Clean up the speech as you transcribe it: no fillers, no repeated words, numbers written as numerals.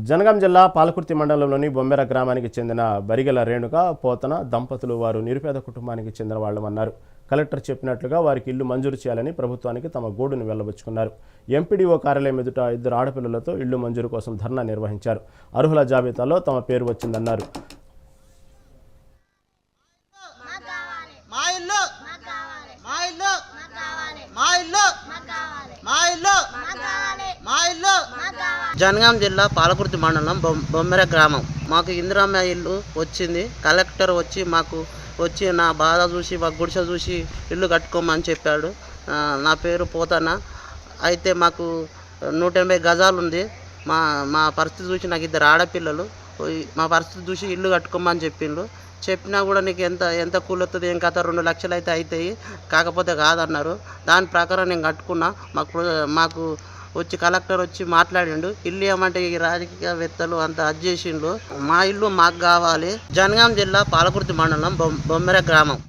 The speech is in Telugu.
జనగాం జిల్లా పాలకుర్తి మండలంలోని బొమ్మెర గ్రామానికి చెందిన బరిగెల రేణుక పోతన దంపతులు వారు నిరుపేద కుటుంబానికి చెందిన వాళ్ళమన్నారు. కలెక్టర్ చెప్పినట్లుగా వారికి ఇల్లు మంజూరు చేయాలని ప్రభుత్వానికి తమ గోడును వెళ్లబుచ్చుకున్నారు. ఎంపీడీఓ కార్యాలయం ఎదుట 2 ఆడపిల్లలతో ఇల్లు మంజూరు కోసం ధర్నా నిర్వహించారు. అర్హుల జాబితాలో తమ పేరు వచ్చిందన్నారు. జనగాం జిల్లా పాలకుర్తి మండలం బొమ్మెర గ్రామం. మాకు ఇందిరమ్మ ఇల్లు వచ్చింది. కలెక్టర్ వచ్చి నా బాధ చూసి మా గుడిసె చూసి ఇల్లు కట్టుకోమని చెప్పాడు. నా పేరు పోతన. అయితే మాకు 180 గజాలు ఉంది. మా పరిస్థితి చూసి నాకు 2 ఆడపిల్లలు. మా పరిస్థితి చూసి ఇల్లు కట్టుకోమని చెప్పిండు. చెప్పినా కూడా నీకు ఎంత కూలి వస్తుంది, ఏం కథ, 2 లక్షలు అయితే అవుతాయి, కాకపోతే కాదన్నారు. దాని ప్రకారం నేను కట్టుకున్నా. మాకు వచ్చి కలెక్టర్ వచ్చి మాట్లాడిండు. ఇల్లు ఏమంటే ఈ రాజకీయవేత్తలు అంత అది చేసిండు. మా ఇల్లు మాకు కావాలి. జనగాం జిల్లా పాలకుర్తి మండలం బొమ్మెర గ్రామం.